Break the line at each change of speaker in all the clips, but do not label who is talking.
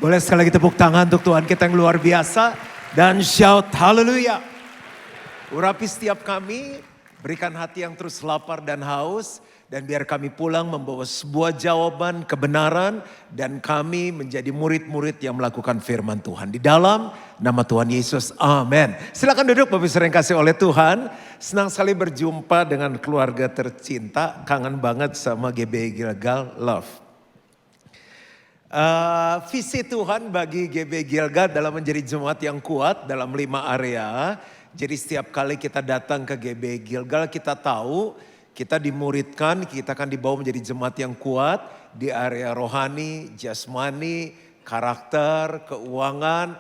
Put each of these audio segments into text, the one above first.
Boleh sekali lagi tepuk tangan untuk Tuhan kita yang luar biasa. Dan shout haleluya. Urapi setiap kami, berikan hati yang terus lapar dan haus. Dan biar kami pulang membawa sebuah jawaban kebenaran. Dan kami menjadi murid-murid yang melakukan firman Tuhan. Di dalam nama Tuhan Yesus, amin. Silakan duduk Bapak Ibu yang kasih oleh Tuhan. Senang sekali berjumpa dengan keluarga tercinta. Kangen banget sama GBI Gilgal Love. Visi Tuhan bagi GB Gilgal dalam menjadi jemaat yang kuat dalam 5 area. Jadi setiap kali kita datang ke GB Gilgal kita tahu kita dimuridkan, kita akan dibawa menjadi jemaat yang kuat di area rohani, jasmani, karakter, keuangan,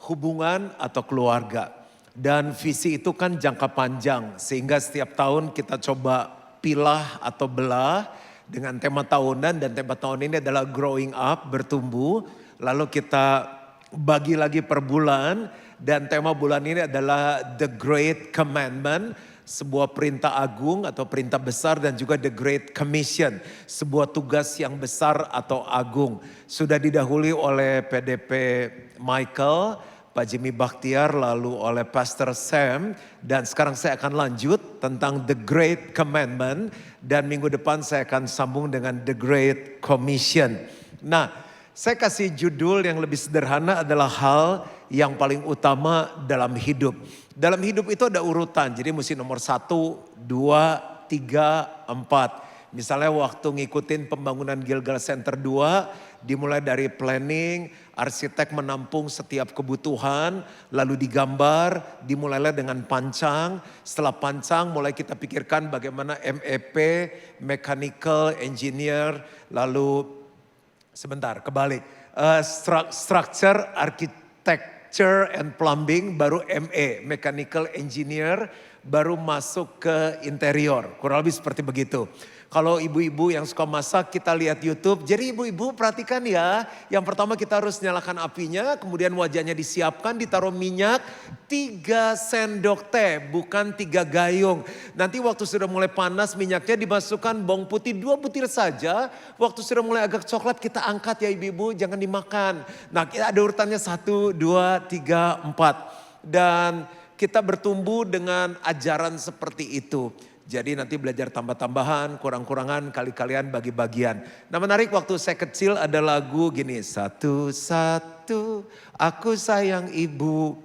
hubungan atau keluarga. Dan visi itu kan jangka panjang sehingga setiap tahun kita coba pilah atau belah dengan tema tahunan, dan tema tahun ini adalah growing up, bertumbuh. Lalu kita bagi lagi per bulan, dan tema bulan ini adalah The Great Commandment, sebuah perintah agung atau perintah besar, dan juga The Great Commission, sebuah tugas yang besar atau agung. Sudah didahului oleh PDP Michael, Pak Jimmy Bakhtiar, lalu oleh Pastor Sam, dan sekarang saya akan lanjut tentang The Great Commandment, dan minggu depan saya akan sambung dengan The Great Commission. Nah, saya kasih judul yang lebih sederhana adalah hal yang paling utama dalam hidup. Dalam hidup itu ada urutan, jadi mesti nomor 1, 2, 3, 4. Misalnya waktu ngikutin pembangunan Gilgal Center 2, dimulai dari planning, arsitek menampung setiap kebutuhan, lalu digambar, dimulailah dengan pancang. Setelah pancang mulai kita pikirkan bagaimana MEP, mechanical engineer, lalu sebentar kebalik, structure, architecture and plumbing, baru ME, mechanical engineer, baru masuk ke interior. Kurang lebih seperti begitu. Kalau ibu-ibu yang suka masak kita lihat YouTube. Jadi ibu-ibu perhatikan ya. Yang pertama kita harus nyalakan apinya. Kemudian wajahnya disiapkan, ditaruh minyak. 3 sendok teh, bukan 3 gayung. Nanti waktu sudah mulai panas minyaknya dimasukkan bawang putih 2 butir saja. Waktu sudah mulai agak coklat kita angkat ya ibu-ibu, jangan dimakan. Nah ada urutannya 1, 2, 3, 4. Dan kita bertumbuh dengan ajaran seperti itu. Jadi nanti belajar tambah-tambahan, kurang-kurangan, kali-kalian bagi bagian. Nah menarik waktu saya kecil ada lagu gini. 1-1 aku sayang ibu.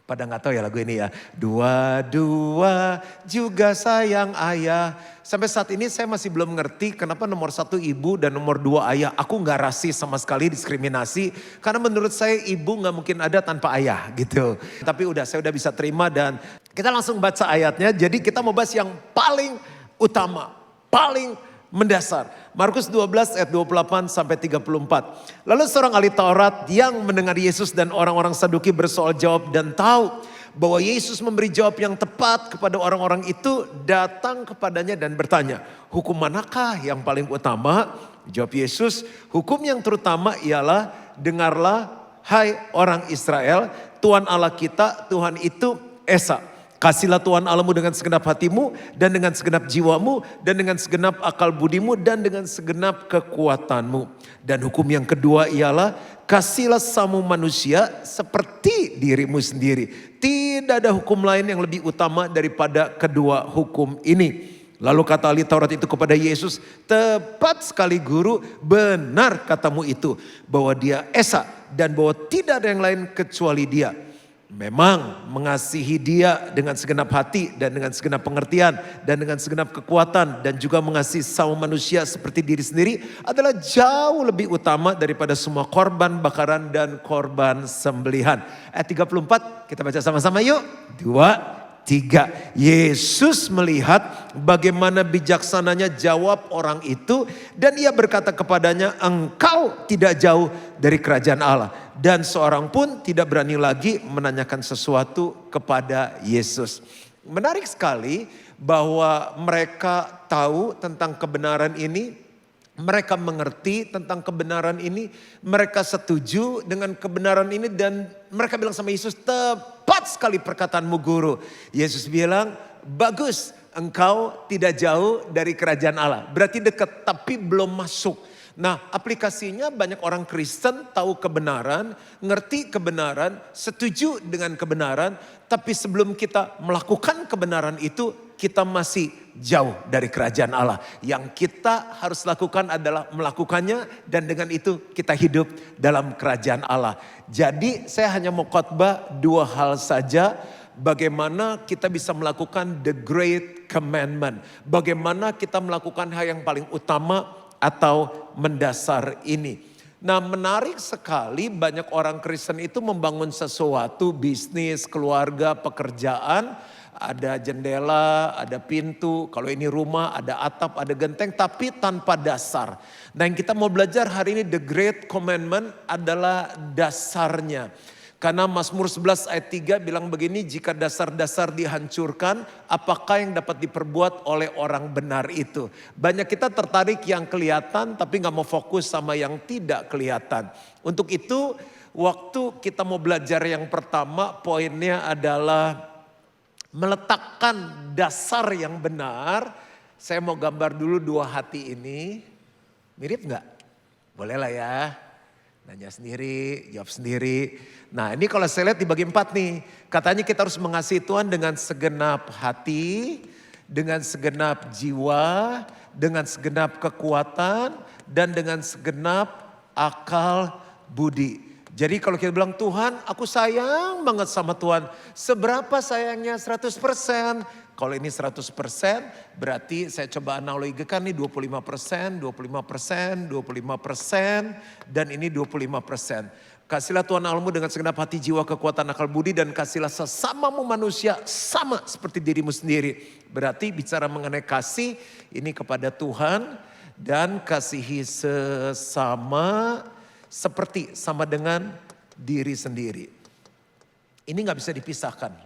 Pada nggak tahu ya lagu ini ya. 2-2 juga sayang ayah. Sampai saat ini saya masih belum ngerti kenapa nomor 1 ibu dan nomor 2 ayah. Aku nggak rasis sama sekali, diskriminasi. Karena menurut saya ibu nggak mungkin ada tanpa ayah gitu. Tapi saya udah bisa terima dan kita langsung baca ayatnya. Jadi kita mau bahas yang paling utama, paling mendasar. Markus 12 ayat 28 sampai 34. Lalu seorang ahli Taurat yang mendengar Yesus dan orang-orang Saduki bersoal jawab dan tahu bahwa Yesus memberi jawab yang tepat kepada orang-orang itu, datang kepadanya dan bertanya, hukum manakah yang paling utama? Jawab Yesus, hukum yang terutama ialah, dengarlah hai orang Israel, Tuhan Allah kita, Tuhan itu Esa. Kasihlah Tuhan Allahmu dengan segenap hatimu dan dengan segenap jiwamu dan dengan segenap akal budimu dan dengan segenap kekuatanmu. Dan hukum yang kedua ialah kasihlah sesamamu manusia seperti dirimu sendiri. Tidak ada hukum lain yang lebih utama daripada kedua hukum ini. Lalu kata ahli Taurat itu kepada Yesus, tepat sekali guru, benar katamu itu, bahwa dia Esa dan bahwa tidak ada yang lain kecuali dia. Memang mengasihi dia dengan segenap hati dan dengan segenap pengertian dan dengan segenap kekuatan dan juga mengasihi sesama manusia seperti diri sendiri adalah jauh lebih utama daripada semua korban bakaran dan korban sembelihan. Ayat 34 kita baca sama-sama yuk. 2, 3. Yesus melihat bagaimana bijaksananya jawab orang itu dan ia berkata kepadanya, engkau tidak jauh dari kerajaan Allah. Dan seorang pun tidak berani lagi menanyakan sesuatu kepada Yesus. Menarik sekali bahwa mereka tahu tentang kebenaran ini. Mereka mengerti tentang kebenaran ini. Mereka setuju dengan kebenaran ini. Dan mereka bilang sama Yesus, tepat sekali perkataanmu guru. Yesus bilang, bagus, engkau tidak jauh dari kerajaan Allah. Berarti dekat tapi belum masuk. Nah, aplikasinya banyak orang Kristen tahu kebenaran, ngerti kebenaran, setuju dengan kebenaran, tapi sebelum kita melakukan kebenaran itu, kita masih jauh dari kerajaan Allah. Yang kita harus lakukan adalah melakukannya, dan dengan itu kita hidup dalam kerajaan Allah. Jadi saya hanya mau khotbah 2 hal saja. Bagaimana kita bisa melakukan the great commandment. Bagaimana kita melakukan hal yang paling utama atau mendasar ini. Nah, menarik sekali banyak orang Kristen itu membangun sesuatu, bisnis, keluarga, pekerjaan. Ada jendela, ada pintu, kalau ini rumah ada atap, ada genteng, tapi tanpa dasar. Nah, yang kita mau belajar hari ini the great commandment adalah dasarnya. Karena Mazmur 11 ayat 3 bilang begini, jika dasar-dasar dihancurkan, apakah yang dapat diperbuat oleh orang benar itu? Banyak kita tertarik yang kelihatan tapi gak mau fokus sama yang tidak kelihatan. Untuk itu waktu kita mau belajar yang pertama, poinnya adalah meletakkan dasar yang benar. Saya mau gambar dulu 2 hati ini. Mirip gak? Boleh lah ya. Nanya sendiri, jawab sendiri. Nah, ini kalau saya lihat dibagi 4 nih. Katanya kita harus mengasihi Tuhan dengan segenap hati, dengan segenap jiwa, dengan segenap kekuatan, dan dengan segenap akal budi. Jadi kalau kita bilang, Tuhan aku sayang banget sama Tuhan. Seberapa sayangnya? 100%. Kalau ini 100% berarti saya coba analogikan nih 25%, 25%, 25%, dan ini 25%. Kasihlah Tuhan Allahmu dengan segenap hati, jiwa, kekuatan, akal budi, dan kasihlah sesamamu manusia sama seperti dirimu sendiri. Berarti bicara mengenai kasih ini kepada Tuhan, dan kasihi sesama seperti sama dengan diri sendiri. Ini gak bisa dipisahkan.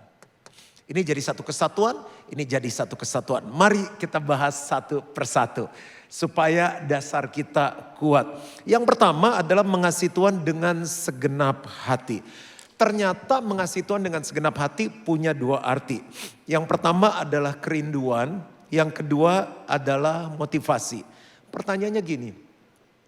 Ini jadi satu kesatuan, ini jadi satu kesatuan. Mari kita bahas satu persatu supaya dasar kita kuat. Yang pertama adalah mengasihi Tuhan dengan segenap hati. Ternyata mengasihi Tuhan dengan segenap hati punya 2 arti. Yang pertama adalah kerinduan, yang kedua adalah motivasi. Pertanyaannya gini,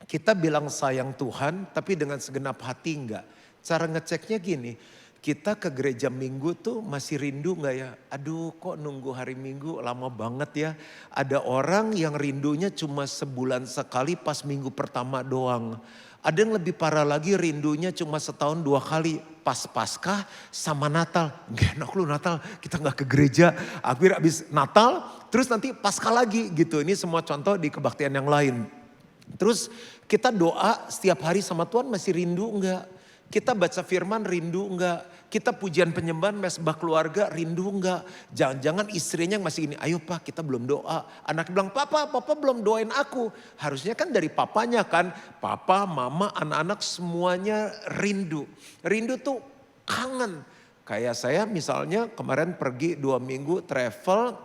kita bilang sayang Tuhan tapi dengan segenap hati enggak? Cara ngeceknya gini, kita ke gereja Minggu tuh masih rindu gak ya? Aduh kok nunggu hari Minggu lama banget ya. Ada orang yang rindunya cuma sebulan sekali pas Minggu pertama doang. Ada yang lebih parah lagi rindunya cuma setahun 2 kali. Pas Paskah sama Natal. Gak enak lu Natal, kita gak ke gereja. Akhirnya abis Natal terus nanti Paskah lagi gitu. Ini semua contoh di kebaktian yang lain. Terus kita doa setiap hari sama Tuhan masih rindu enggak? Kita baca firman rindu enggak? Kita pujian penyembahan mesbah keluarga rindu enggak? Jangan-jangan istrinya yang masih ini, ayo Pak kita belum doa. Anak bilang, papa belum doain aku. Harusnya kan dari papanya kan. Papa, mama, anak-anak semuanya rindu. Rindu tuh kangen. Kayak saya misalnya kemarin pergi 2 minggu travel,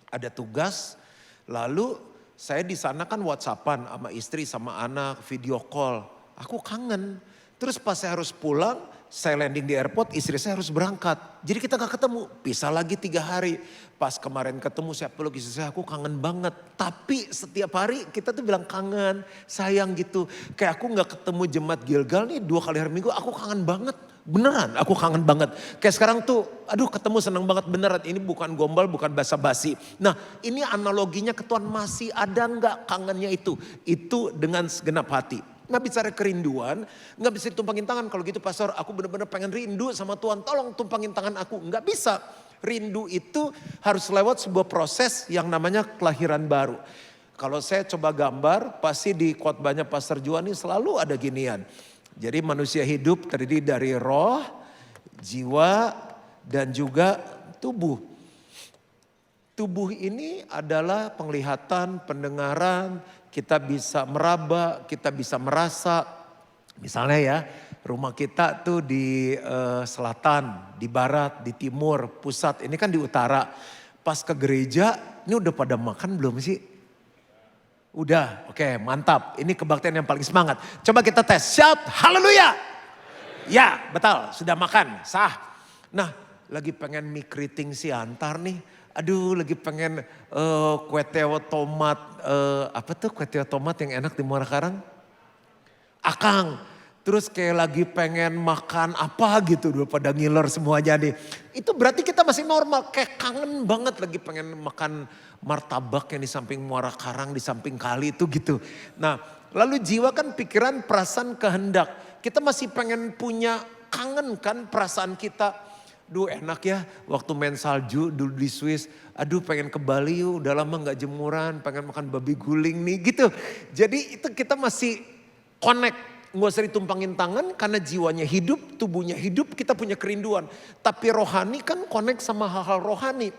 ada tugas. Lalu saya di sana kan WhatsAppan sama istri sama anak, video call. Aku kangen. Terus pas saya harus pulang, saya landing di airport, istri saya harus berangkat. Jadi kita gak ketemu, pisah lagi 3 hari. Pas kemarin ketemu saya peluk istri saya, aku kangen banget. Tapi setiap hari kita tuh bilang kangen, sayang gitu. Kayak aku gak ketemu jemaat Gilgal nih 2 kali hari Minggu, aku kangen banget. Beneran aku kangen banget. Kayak sekarang tuh, aduh ketemu seneng banget beneran. Ini bukan gombal, bukan basa-basi. Nah ini analoginya ke Tuhan, masih ada gak kangennya itu? Itu dengan segenap hati. Nah bicara kerinduan, gak bisa ditumpangin tangan. Kalau gitu pastor, aku benar-benar pengen rindu sama Tuhan, tolong tumpangin tangan aku. Gak bisa. Rindu itu harus lewat sebuah proses yang namanya kelahiran baru. Kalau saya coba gambar, pasti di khotbahnya Pastor Juan ini selalu ada ginian. Jadi manusia hidup terdiri dari roh, jiwa, dan juga tubuh. Tubuh ini adalah penglihatan, pendengaran, kita bisa meraba, kita bisa merasa. Misalnya ya, rumah kita tuh di selatan, di barat, di timur, pusat. Ini kan di utara. Pas ke gereja, ini udah pada makan belum sih? Udah, oke mantap. Ini kebaktian yang paling semangat. Coba kita tes, shout haleluya. Ya betul, sudah makan, sah. Nah lagi pengen mie keriting Siantar nih. Aduh lagi pengen kue teo tomat, apa tuh kue teo tomat yang enak di Muara Karang? akang. Terus kayak lagi pengen makan apa gitu, udah pada ngiler semuanya nih. Itu berarti kita masih normal, kayak kangen banget lagi pengen makan martabak yang di samping Muara Karang, di samping kali itu gitu. Nah lalu jiwa kan pikiran, perasaan, kehendak. Kita masih pengen punya, kangen kan perasaan kita. Duh enak ya waktu main salju dulu di Swiss. Aduh pengen ke Bali yuk, udah lama gak jemuran, pengen makan babi guling nih gitu. Jadi itu kita masih connect. Nggak usah ditumpangin tangan karena jiwanya hidup, tubuhnya hidup, kita punya kerinduan. Tapi rohani kan connect sama hal-hal rohani.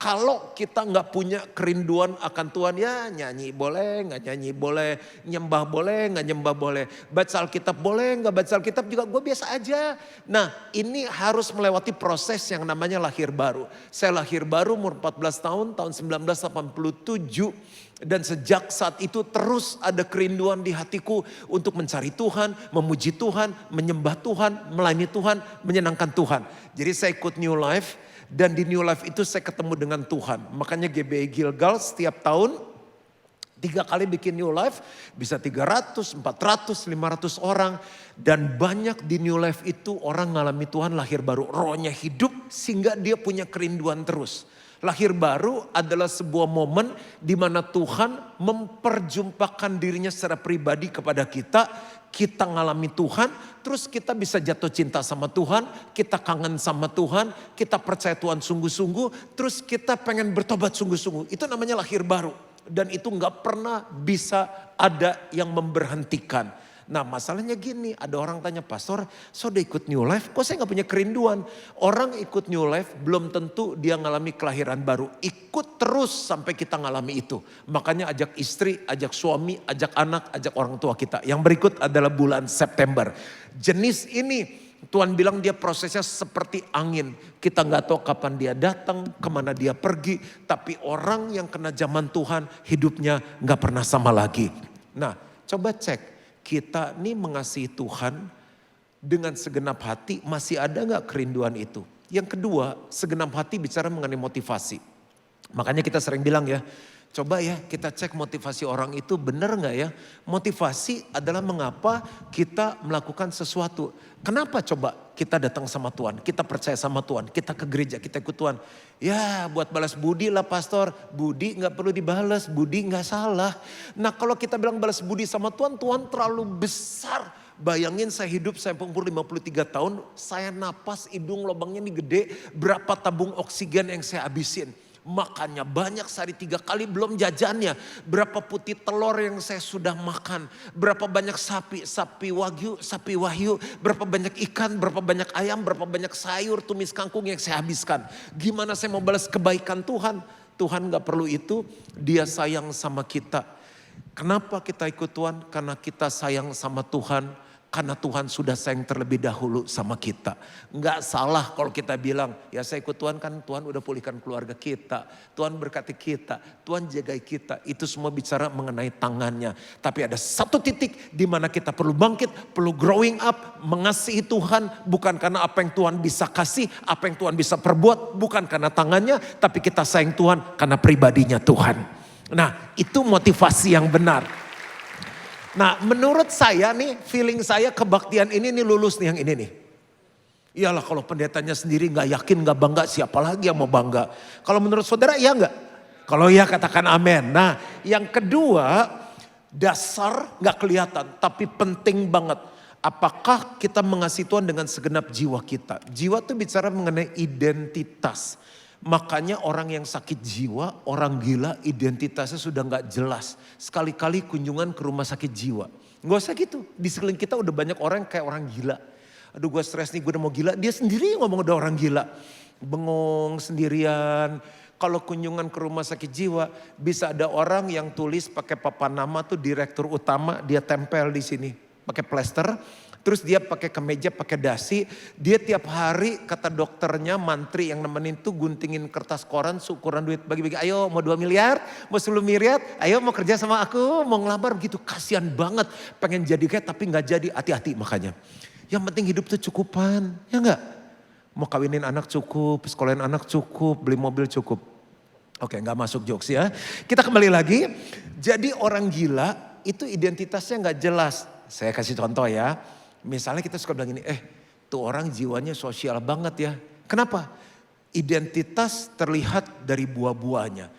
Kalau kita nggak punya kerinduan akan Tuhan, ya nyanyi boleh, nggak nyanyi boleh, nyembah boleh, nggak nyembah boleh, baca Alkitab boleh, nggak baca Alkitab juga gue biasa aja. Nah ini harus melewati proses yang namanya lahir baru. Saya lahir baru umur 14 tahun 1987. Dan sejak saat itu terus ada kerinduan di hatiku untuk mencari Tuhan, memuji Tuhan, menyembah Tuhan, melayani Tuhan, menyenangkan Tuhan. Jadi saya ikut New Life dan di New Life itu saya ketemu dengan Tuhan. Makanya GBI Gilgal setiap tahun 3 kali bikin New Life, bisa 300, 400, 500 orang. Dan banyak di New Life itu orang ngalami Tuhan lahir baru. Rohnya hidup sehingga dia punya kerinduan terus. Lahir baru adalah sebuah momen di mana Tuhan memperjumpakan dirinya secara pribadi kepada kita. Kita ngalami Tuhan, terus kita bisa jatuh cinta sama Tuhan, kita kangen sama Tuhan, kita percaya Tuhan sungguh-sungguh, terus kita pengen bertobat sungguh-sungguh. Itu namanya lahir baru. Dan itu gak pernah bisa ada yang memberhentikan. Nah masalahnya gini, ada orang tanya, pastor saya udah ikut New Life, kok saya gak punya kerinduan? Orang ikut New Life belum tentu dia ngalami kelahiran baru. Ikut terus sampai kita ngalami itu. Makanya ajak istri, ajak suami, ajak anak, ajak orang tua kita. Yang berikut adalah bulan September. Jenis ini Tuhan bilang dia prosesnya seperti angin. Kita gak tahu kapan dia datang, kemana dia pergi. Tapi orang yang kena zaman Tuhan hidupnya gak pernah sama lagi. Nah coba cek. Kita nih mengasihi Tuhan dengan segenap hati, masih ada gak kerinduan itu? Yang kedua, segenap hati bicara mengenai motivasi. Makanya kita sering bilang ya, coba ya kita cek motivasi orang itu benar gak ya? Motivasi adalah mengapa kita melakukan sesuatu. Kenapa coba kita datang sama Tuhan, kita percaya sama Tuhan, kita ke gereja, kita ikut Tuhan. Ya buat balas budi lah pastor, budi gak perlu dibalas, budi gak salah. Nah kalau kita bilang balas budi sama Tuhan, Tuhan terlalu besar. Bayangin saya hidup sampai umur 53 tahun, saya napas hidung lubangnya ini gede, berapa tabung oksigen yang saya habisin. Makannya banyak, sehari 3 kali belum jajannya. Berapa putih telur yang saya sudah makan. Berapa banyak sapi wagyu. Berapa banyak ikan, berapa banyak ayam, berapa banyak sayur, tumis kangkung yang saya habiskan. Gimana saya mau balas kebaikan Tuhan? Tuhan gak perlu itu, dia sayang sama kita. Kenapa kita ikut Tuhan? Karena kita sayang sama Tuhan. Karena Tuhan sudah sayang terlebih dahulu sama kita. Enggak salah kalau kita bilang, ya saya ikut Tuhan kan Tuhan udah pulihkan keluarga kita. Tuhan berkati kita, Tuhan jagai kita. Itu semua bicara mengenai tangannya. Tapi ada satu titik di mana kita perlu bangkit, perlu growing up, mengasihi Tuhan. Bukan karena apa yang Tuhan bisa kasih, apa yang Tuhan bisa perbuat. Bukan karena tangannya, tapi kita sayang Tuhan karena pribadinya Tuhan. Nah itu motivasi yang benar. Nah menurut saya nih, feeling saya kebaktian ini nih lulus nih yang ini nih. Iyalah kalau pendetanya sendiri gak yakin, gak bangga, siapa lagi yang mau bangga. Kalau menurut saudara iya gak? Kalau iya katakan amin. Nah yang kedua, dasar gak kelihatan tapi penting banget. Apakah kita mengasihi Tuhan dengan segenap jiwa kita? Jiwa itu bicara mengenai identitas. Makanya orang yang sakit jiwa, orang gila identitasnya sudah gak jelas. Sekali-kali kunjungan ke rumah sakit jiwa. Gak usah gitu, di sekeliling kita udah banyak orang kayak orang gila. Aduh gue stres nih, gue udah mau gila. Dia sendiri ngomong udah orang gila. Bengong sendirian. Kalau kunjungan ke rumah sakit jiwa, bisa ada orang yang tulis pakai papan nama tuh direktur utama, dia tempel di sini. Pakai plester. Terus dia pakai kemeja, pakai dasi. Dia tiap hari kata dokternya, mantri yang nemenin tuh guntingin kertas koran, ukuran duit bagi-bagi. Ayo mau 2 miliar, mau 10 miliar, ayo mau kerja sama aku, mau ngelamar begitu. Kasian banget, pengen jadi kayak tapi gak jadi, hati-hati makanya. Yang penting hidup tuh cukupan, ya enggak? Mau kawinin anak cukup, sekolahin anak cukup, beli mobil cukup. Oke gak masuk jokes ya. Kita kembali lagi, jadi orang gila itu identitasnya gak jelas. Saya kasih contoh ya. Misalnya kita suka bilang ini, tuh orang jiwanya sosial banget ya. Kenapa? Identitas terlihat dari buah-buahnya.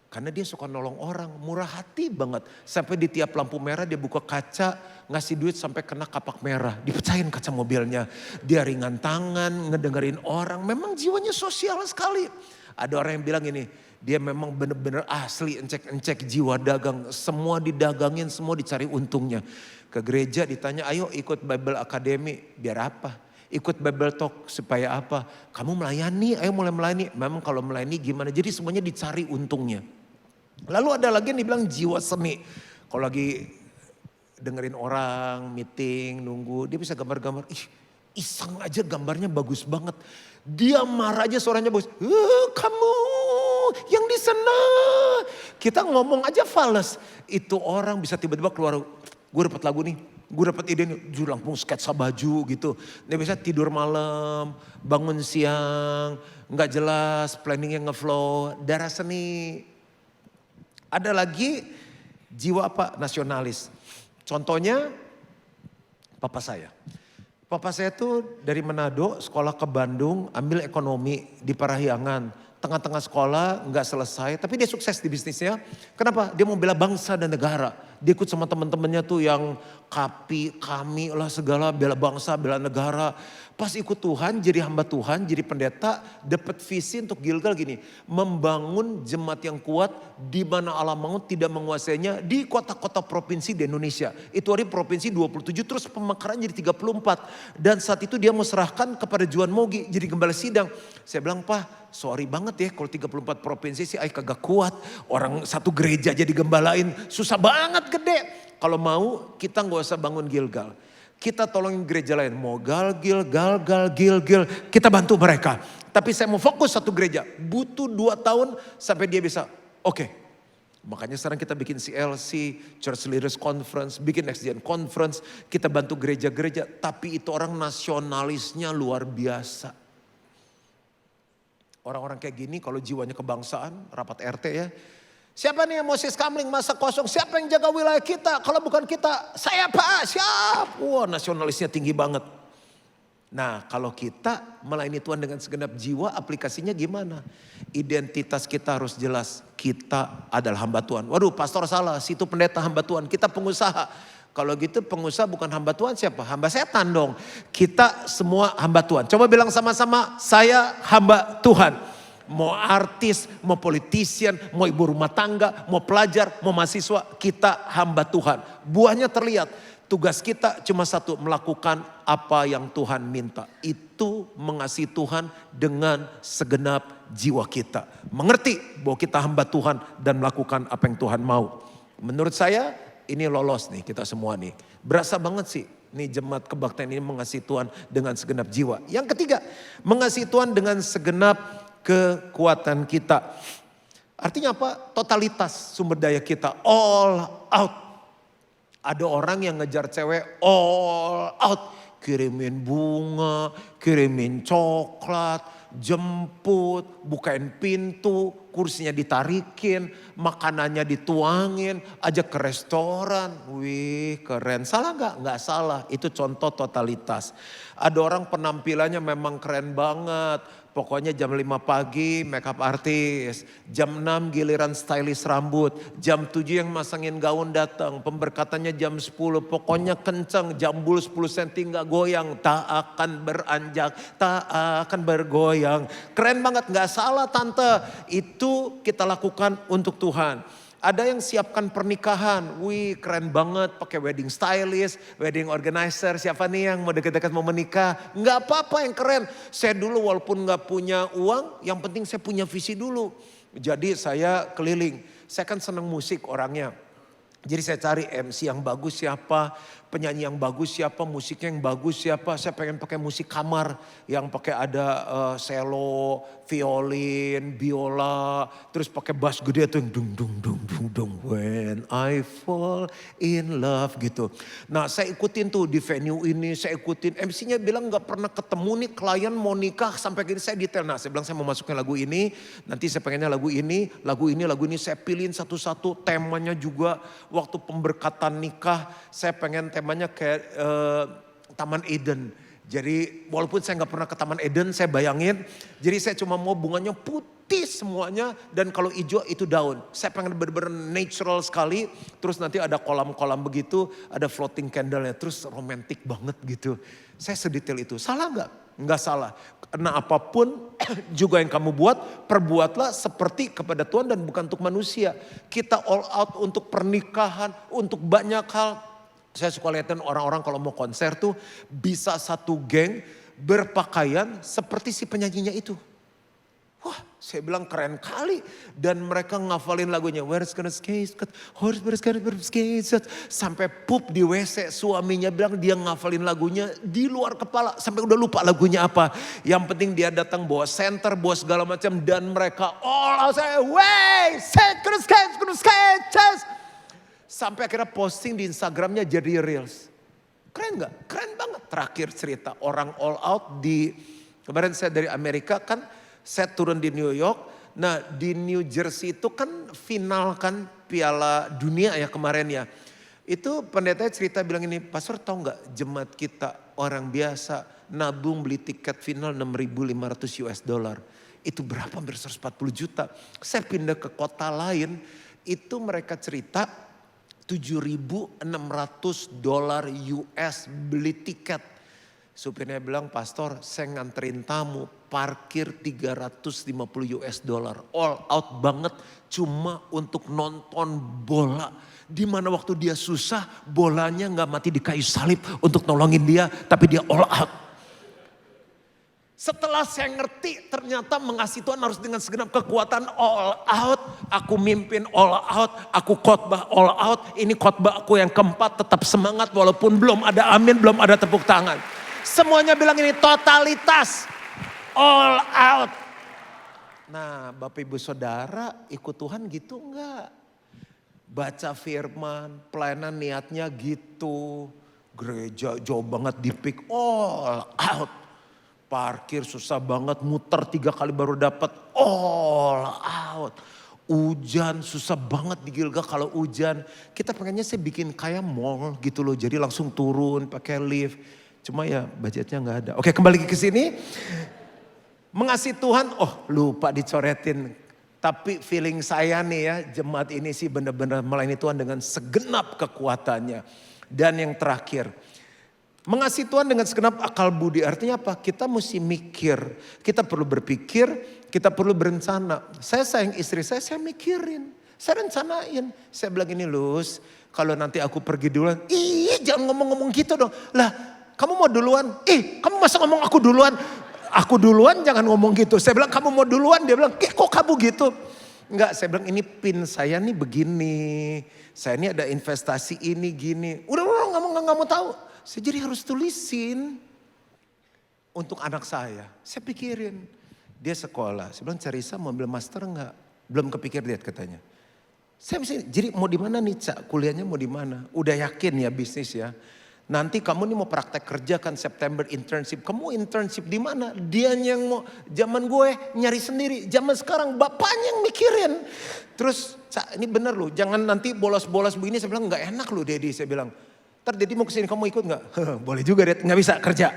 Karena dia suka nolong orang, murah hati banget. Sampai di tiap lampu merah dia buka kaca, ngasih duit sampai kena kapak merah. Dipecahin kaca mobilnya. Dia ringan tangan, ngedengerin orang. Memang jiwanya sosial sekali. Ada orang yang bilang ini, dia memang benar-benar asli encek-encek jiwa dagang. Semua didagangin, semua dicari untungnya. Ke gereja ditanya, ayo ikut Bible Academy. Biar apa? Ikut Bible Talk supaya apa? Kamu melayani, ayo mulai melayani. Memang kalau melayani gimana? Jadi semuanya dicari untungnya. Lalu ada lagi yang dibilang jiwa seni. Kalau lagi dengerin orang, meeting, nunggu. Dia bisa gambar-gambar. Iseng aja gambarnya bagus banget. Dia marah aja suaranya bagus. Kamu yang di sana. Kita ngomong aja fales. Itu orang bisa tiba-tiba keluar. Gue dapat lagu nih. Gue dapat ide nih. Juru langsung sketsa baju gitu. Dia bisa tidur malam. Bangun siang. Nggak jelas. Planningnya ngeflow. Darah seni. Ada lagi jiwa apa? Nasionalis. Contohnya papa saya. Papa saya tuh dari Manado sekolah ke Bandung ambil ekonomi di Parahyangan. Tengah-tengah sekolah nggak selesai tapi dia sukses di bisnisnya. Kenapa? Dia mau bela bangsa dan negara. Dia ikut sama teman-temannya tuh yang kami lah segala bela bangsa, bela negara. Pas ikut Tuhan, jadi hamba Tuhan, jadi pendeta, dapat visi untuk Gilgal gini. Membangun jemaat yang kuat di mana alam maut tidak menguasainya di kota-kota provinsi di Indonesia. Itu hari provinsi 27 terus pemekaran jadi 34. Dan saat itu dia mau serahkan kepada Juan Mogi jadi gembala sidang. Saya bilang, Pak sorry banget ya kalau 34 provinsi sih kagak kuat. Orang satu gereja jadi gembalain susah banget gede. Kalau mau kita gak usah bangun Gilgal. Kita tolongin gereja lain. Mau Gilgal, kita bantu mereka. Tapi saya mau fokus satu gereja. Butuh 2 tahun sampai dia bisa. Oke. Makanya sekarang kita bikin CLC, Church Leaders Conference, bikin Next Gen Conference. Kita bantu gereja-gereja. Tapi itu orang nasionalisnya luar biasa. Orang-orang kayak gini kalau jiwanya kebangsaan, rapat RT ya. Siapa nih yang Moses Kamling masa kosong? Siapa yang jaga wilayah kita? Kalau bukan kita, saya Pak, siap. Wah nasionalisnya tinggi banget. Nah kalau kita melayani Tuhan dengan segenap jiwa, aplikasinya gimana? Identitas kita harus jelas. Kita adalah hamba Tuhan. Waduh pastor salah, situ pendeta hamba Tuhan. Kita pengusaha. Kalau gitu pengusaha bukan hamba Tuhan siapa? Hamba setan dong. Kita semua hamba Tuhan. Coba bilang sama-sama, saya hamba Tuhan. Mau artis, mau politician, mau ibu rumah tangga, mau pelajar, mau mahasiswa, kita hamba Tuhan. Buahnya terlihat. Tugas kita cuma satu, melakukan apa yang Tuhan minta. Itu mengasihi Tuhan dengan segenap jiwa kita. Mengerti bahwa kita hamba Tuhan dan melakukan apa yang Tuhan mau. Menurut saya ini lolos nih kita semua nih. Berasa banget sih. Nih jemaat kebaktian ini mengasihi Tuhan dengan segenap jiwa. Yang ketiga, mengasihi Tuhan dengan segenap kekuatan kita. Artinya apa? Totalitas sumber daya kita. All out. Ada orang yang ngejar cewek all out. Kirimin bunga, kirimin coklat, jemput, bukain pintu, kursinya ditarikin, makanannya dituangin, ajak ke restoran. Wih keren, salah nggak? Nggak salah, itu contoh totalitas. Ada orang penampilannya memang keren banget. Pokoknya jam 5 pagi makeup artis, jam 6 giliran stylist rambut, jam 7 yang masangin gaun datang, pemberkatannya jam 10, pokoknya kenceng, jambul 10 cm gak goyang, tak akan beranjak, tak akan bergoyang. Keren banget, gak salah tante, itu kita lakukan untuk Tuhan. Ada yang siapkan pernikahan, wih keren banget pakai wedding stylist, wedding organizer. Siapa nih yang mau deket-deket mau menikah? Nggak apa-apa yang keren. Saya dulu walaupun nggak punya uang, yang penting saya punya visi dulu. Jadi saya keliling, saya kan seneng musik orangnya. Jadi saya cari MC yang bagus siapa, penyanyi yang bagus siapa, musiknya yang bagus siapa. Saya pengen pakai musik kamar yang pakai ada cello, violin, biola, terus pakai bass gede tuh yang dung dung dung dung dung when I fall in love gitu. Nah saya ikutin tuh di venue ini, saya ikutin MC-nya bilang nggak pernah ketemu nih klien mau nikah sampai gini saya detail. Nah saya bilang saya mau masukin lagu ini, nanti saya pengennya lagu ini, saya pilihin satu-satu temanya juga. Waktu pemberkatan nikah saya pengen temanya kayak Taman Eden. Jadi walaupun saya nggak pernah ke Taman Eden, saya bayangin. Jadi saya cuma mau bunganya putih semuanya. Dan kalau hijau itu daun. Saya pengen bener-bener natural sekali. Terus nanti ada kolam-kolam begitu. Ada floating candle-nya. Terus romantis banget gitu. Saya sedetail itu. Salah nggak? Nggak salah. Karena apapun juga yang kamu buat, perbuatlah seperti kepada Tuhan dan bukan untuk manusia. Kita all out untuk pernikahan, untuk banyak hal. Saya suka lihatin orang-orang kalau mau konser tuh bisa satu geng berpakaian seperti si penyanyinya itu. Wah, saya bilang keren kali. Dan mereka ngafalin lagunya. Where's gonna skate, where's gonna skate. Sampai pup di WC, suaminya bilang dia ngafalin lagunya di luar kepala. Sampai udah lupa lagunya apa. Yang penting dia datang bawa center, bawa segala macam. Dan mereka all out saya, wey, gonna skate. Sampai akhirnya posting di Instagramnya jadi reels. Keren gak? Keren banget. Terakhir cerita orang all out di, kemarin saya dari Amerika kan, saya turun di New York. Nah di New Jersey itu kan final kan Piala Dunia ya kemarin ya. Itu pendetanya cerita bilang ini, Pastor tahu gak jemaat kita orang biasa nabung beli tiket final 6.500 US dollar. Itu berapa? Hampir 140 juta. Saya pindah ke kota lain, itu mereka cerita $7.600 US beli tiket. Supirnya bilang, Pastor saya nganterin tamu parkir 350 US dollar. All out banget cuma untuk nonton bola. Dimana waktu dia susah bolanya gak mati di kayu salib untuk nolongin dia. Tapi dia all out. Setelah saya ngerti ternyata mengasihi Tuhan harus dengan segenap kekuatan all out. Aku mimpin all out, aku khotbah all out. Ini khotbah aku yang keempat, tetap semangat walaupun belum ada amin, belum ada tepuk tangan. Semuanya bilang ini totalitas all out. Nah Bapak Ibu Saudara ikut Tuhan gitu enggak? Baca firman, pelayanan niatnya gitu. Gereja jauh banget dipik all out. Parkir susah banget, muter 3 kali baru dapat all out. Hujan susah banget di Gilgal kalau hujan. Kita pengennya sih bikin kayak mall gitu loh. Jadi langsung turun pakai lift. Cuma ya budgetnya gak ada. Oke kembali ke sini. Mengasihi Tuhan, oh lupa dicoretin. Tapi feeling saya nih ya jemaat ini sih benar-benar melayani Tuhan dengan segenap kekuatannya. Dan yang terakhir. Mengasihi Tuhan dengan segenap akal budi. Artinya apa? Kita mesti mikir. Kita perlu berpikir. Kita perlu berencana. Saya sayang istri saya mikirin. Saya rencanain. Saya bilang ini Luz. Kalau nanti aku pergi duluan. Ih jangan ngomong-ngomong gitu dong. Lah kamu mau duluan? Kamu masa ngomong aku duluan? Aku duluan jangan ngomong gitu. Saya bilang kamu mau duluan. Dia bilang kok kamu gitu? Enggak saya bilang ini pin saya nih begini. Saya ini ada investasi ini gini. Udah nggak mau tahu. Saya jadi harus tulisin untuk anak saya. Saya pikirin. Dia sekolah. Saya bilang Carissa mau ambil master enggak? Belum kepikir dia katanya. Saya mesti, jadi mau di mana nih Cak? Kuliahnya mau di mana? Udah yakin ya bisnis ya. Nanti kamu nih mau praktek kerja kan September internship. Kamu internship di mana? Dia yang mau, zaman gue nyari sendiri. Zaman sekarang bapaknya yang mikirin. Terus Cak ini bener loh. Jangan nanti bolos-bolos begini. Saya bilang gak enak loh Dedi. Saya bilang. Ntar Dedi mau kesini kamu ikut gak? Boleh juga Dedi, gak bisa kerja.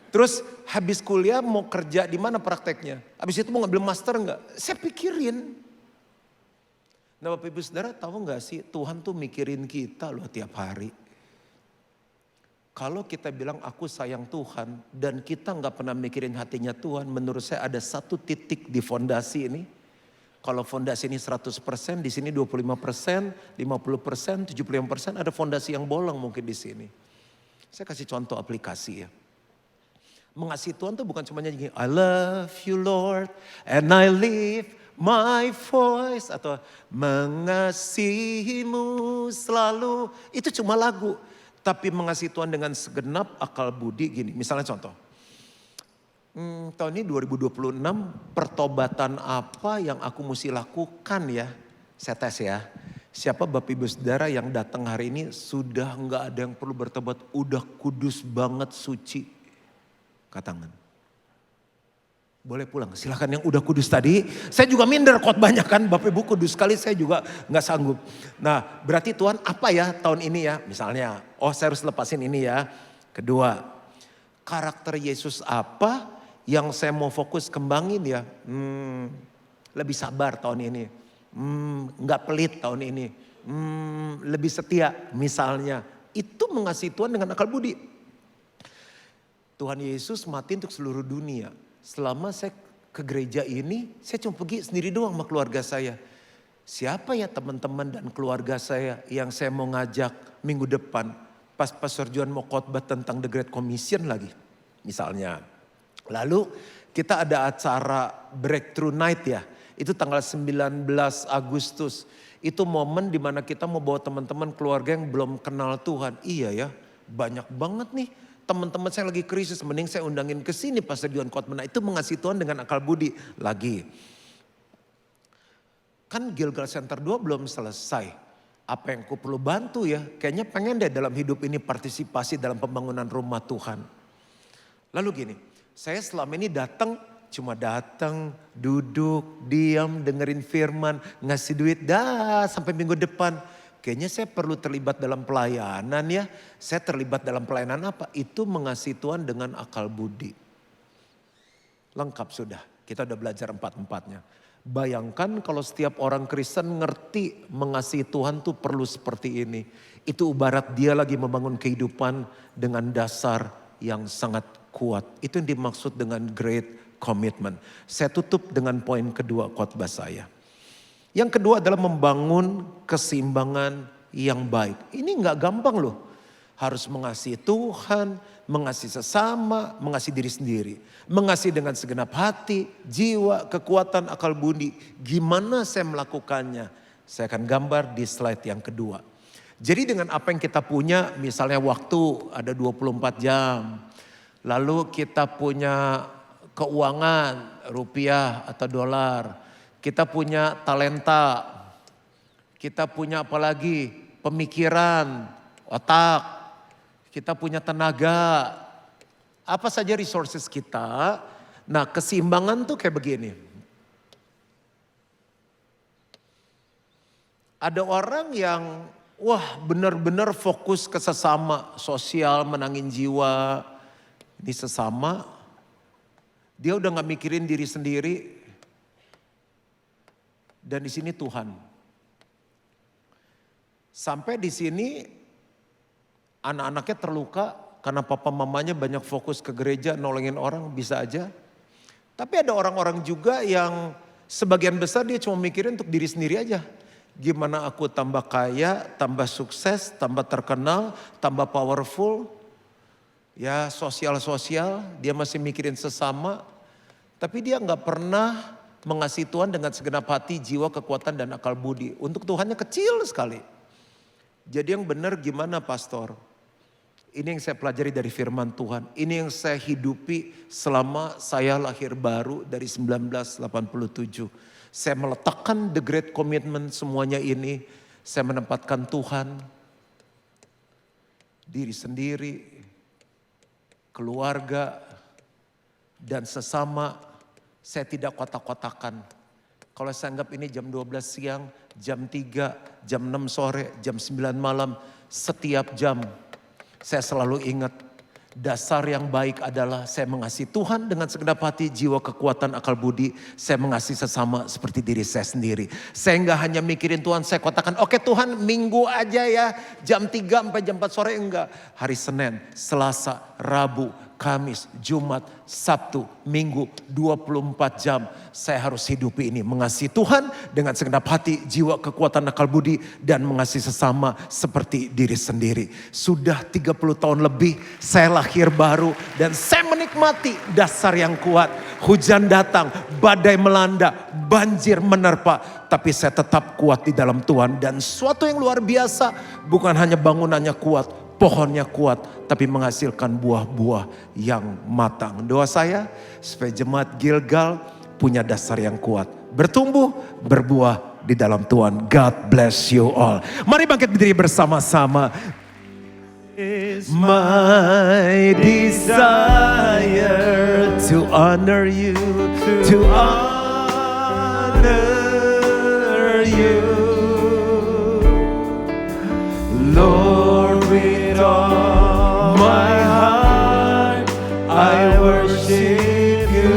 Terus habis kuliah mau kerja di mana prakteknya? Habis itu mau ngambil master gak? Saya pikirin. Nah Bapak Ibu Saudara tahu gak sih Tuhan tuh mikirin kita loh tiap hari. Kalau kita bilang aku sayang Tuhan dan kita gak pernah mikirin hatinya Tuhan. Menurut saya ada satu titik di fondasi ini. Kalau fondasi ini 100%, di sini 25%, 50%, 75%, ada fondasi yang bolong mungkin di sini. Saya kasih contoh aplikasi ya. Mengasihi Tuhan tuh bukan cuma nyanyi, I love you Lord and I lift my voice. Atau mengasihimu selalu. Itu cuma lagu. Tapi mengasihi Tuhan dengan segenap akal budi gini. Misalnya contoh. Tahun ini 2026 pertobatan apa yang aku mesti lakukan ya. Saya tes ya. Siapa Bapak Ibu Saudara yang datang hari ini sudah nggak ada yang perlu bertobat. Udah kudus banget suci. Angkat tangan. Boleh pulang, silahkan yang udah kudus tadi. Saya juga minder khotbahnya kan, Bapak Ibu kudus sekali saya juga gak sanggup. Nah berarti Tuhan apa ya tahun ini ya, misalnya saya harus lepasin ini ya. Kedua, karakter Yesus apa yang saya mau fokus kembangin ya. Lebih sabar tahun ini, gak pelit tahun ini, lebih setia misalnya. Itu mengasihi Tuhan dengan akal budi. Tuhan Yesus mati untuk seluruh dunia. Selama saya ke gereja ini, saya cuma pergi sendiri doang sama keluarga saya. Siapa ya teman-teman dan keluarga saya yang saya mau ngajak minggu depan. Pas Pastor John mau khotbah tentang The Great Commission lagi. Misalnya. Lalu kita ada acara Breakthrough Night ya. Itu tanggal 19 Agustus. Itu momen dimana kita mau bawa teman-teman keluarga yang belum kenal Tuhan. Iya ya, banyak banget nih. Teman-teman saya lagi krisis, mending saya undangin ke sini Pastor John khotbah. Itu mengasihi Tuhan dengan akal budi lagi. Kan Gilgal Center 2 belum selesai. Apa yang ku perlu bantu ya? Kayaknya pengen deh dalam hidup ini partisipasi dalam pembangunan rumah Tuhan. Lalu gini, saya selama ini cuma datang, duduk, diam, dengerin firman, ngasih duit sampai minggu depan. Kayaknya saya perlu terlibat dalam pelayanan ya. Saya terlibat dalam pelayanan apa? Itu mengasihi Tuhan dengan akal budi. Lengkap sudah. Kita udah belajar 4-4-nya. Bayangkan kalau setiap orang Kristen ngerti mengasihi Tuhan tuh perlu seperti ini. Itu ibarat dia lagi membangun kehidupan dengan dasar yang sangat kuat. Itu yang dimaksud dengan great commitment. Saya tutup dengan poin kedua khotbah saya. Yang kedua adalah membangun keseimbangan yang baik. Ini gak gampang loh. Harus mengasihi Tuhan, mengasihi sesama, mengasihi diri sendiri. Mengasihi dengan segenap hati, jiwa, kekuatan, akal budi. Gimana saya melakukannya? Saya akan gambar di slide yang kedua. Jadi dengan apa yang kita punya, misalnya waktu ada 24 jam. Lalu kita punya keuangan, rupiah atau dolar. Kita punya talenta, kita punya apalagi pemikiran, otak, kita punya tenaga, apa saja resources kita. Nah keseimbangan tuh kayak begini. Ada orang yang benar-benar fokus ke sesama, sosial, menangin jiwa. Ini sesama, dia udah gak mikirin diri sendiri. Dan di sini Tuhan. Sampai di sini anak-anaknya terluka karena papa mamanya banyak fokus ke gereja nolongin orang, bisa aja. Tapi ada orang-orang juga yang sebagian besar dia cuma mikirin untuk diri sendiri aja. Gimana aku tambah kaya, tambah sukses, tambah terkenal, tambah powerful. Ya sosial-sosial, dia masih mikirin sesama. Tapi dia gak pernah mengasihi Tuhan dengan segenap hati, jiwa, kekuatan dan akal budi. Untuk Tuhannya kecil sekali. Jadi yang benar gimana pastor? Ini yang saya pelajari dari firman Tuhan. Ini yang saya hidupi selama saya lahir baru dari 1987. Saya meletakkan the great commitment semuanya ini. Saya menempatkan Tuhan, diri sendiri, keluarga, dan sesama. Saya tidak kotak-kotakan. Kalau saya anggap ini jam 12 siang, jam 3, jam 6 sore, jam 9 malam. Setiap jam saya selalu ingat dasar yang baik adalah saya mengasihi Tuhan dengan segenap hati, jiwa, kekuatan, akal budi. Saya mengasihi sesama seperti diri saya sendiri. Saya enggak hanya mikirin Tuhan, saya kotakan oke Tuhan minggu aja ya. Jam 3 sampai jam 4 sore enggak. Hari Senin, Selasa, Rabu, Kamis, Jumat, Sabtu, Minggu, 24 jam. Saya harus hidupi ini. Mengasihi Tuhan dengan segenap hati, jiwa, kekuatan, akal budi. Dan mengasihi sesama seperti diri sendiri. Sudah 30 tahun lebih saya lahir baru. Dan saya menikmati dasar yang kuat. Hujan datang, badai melanda, banjir menerpa. Tapi saya tetap kuat di dalam Tuhan. Dan suatu yang luar biasa, bukan hanya bangunannya kuat, pohonnya kuat, tapi menghasilkan buah-buah yang matang. Doa saya supaya jemaat Gilgal punya dasar yang kuat. Bertumbuh, berbuah di dalam Tuhan. God bless you all. Mari bangkit berdiri bersama-sama. Is my desire to honor you, to honor you. Lord, with all my heart, I worship you.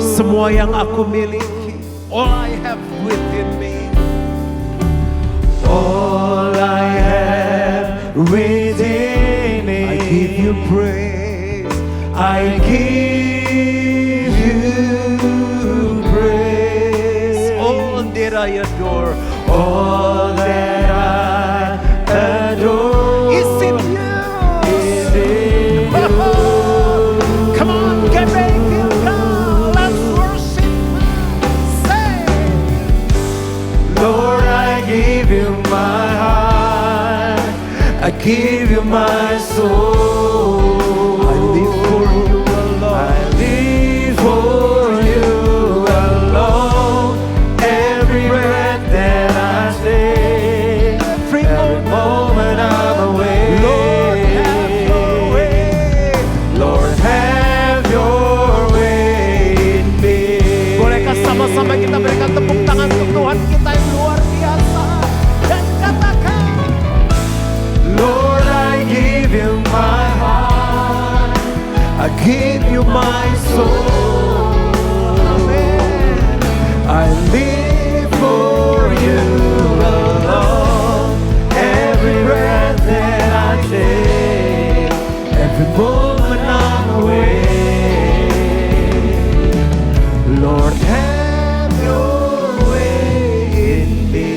Semua yang aku miliki, all I have within me, all I have within me, I give you praise, I give you praise. All that I adore, all that I adore is in you. Is in you. Come on, get ready, let's worship. Say, Lord, I give you my heart, I give you my soul. I live for you alone. I live for you alone. Every breath that I take, every moment I'm away. Lord, have your way. Lord, have your way in me. Bolehkah sama-sama kita berikan tepuk tangan untuk Tuhan kita yang luar biasa dan katakan, Lord, I give you my heart, I give you my soul. Amen. I live for you alone. Every breath that I take, every moment I'm away. Lord, have your way in me.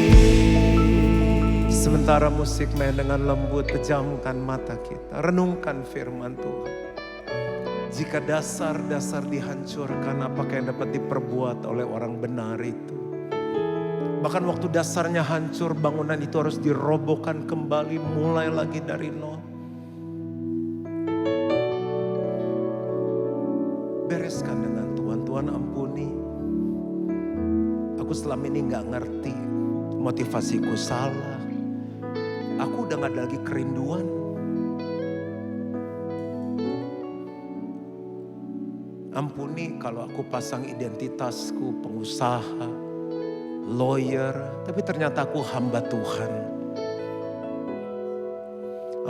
Sementara musik main dengan lembut, pejamkan mata kita, renungkan firman Tuhan. Jika dasar-dasar dihancurkan, apakah yang dapat diperbuat oleh orang benar itu? Bahkan waktu dasarnya hancur, bangunan itu harus dirobohkan kembali, mulai lagi dari nol. Bereskan dengan Tuhan, Tuhan ampuni. Aku selama ini gak ngerti, motivasiku salah. Aku udah gak ada lagi kerinduan. Ampuni kalau aku pasang identitasku pengusaha, lawyer, tapi ternyata aku hamba Tuhan.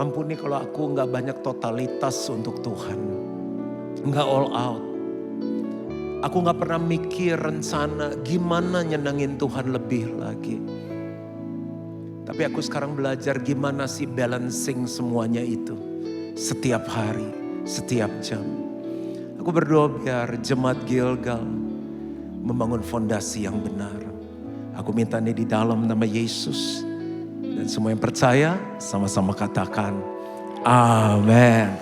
Ampuni kalau aku gak banyak totalitas untuk Tuhan, gak all out. Aku gak pernah mikir rencana gimana nyenengin Tuhan lebih lagi. Tapi aku sekarang belajar gimana sih balancing semuanya itu. Setiap hari, setiap jam. Aku berdoa biar jemaat Gilgal membangun fondasi yang benar. Aku minta ini di dalam nama Yesus. Dan semua yang percaya sama-sama katakan amin.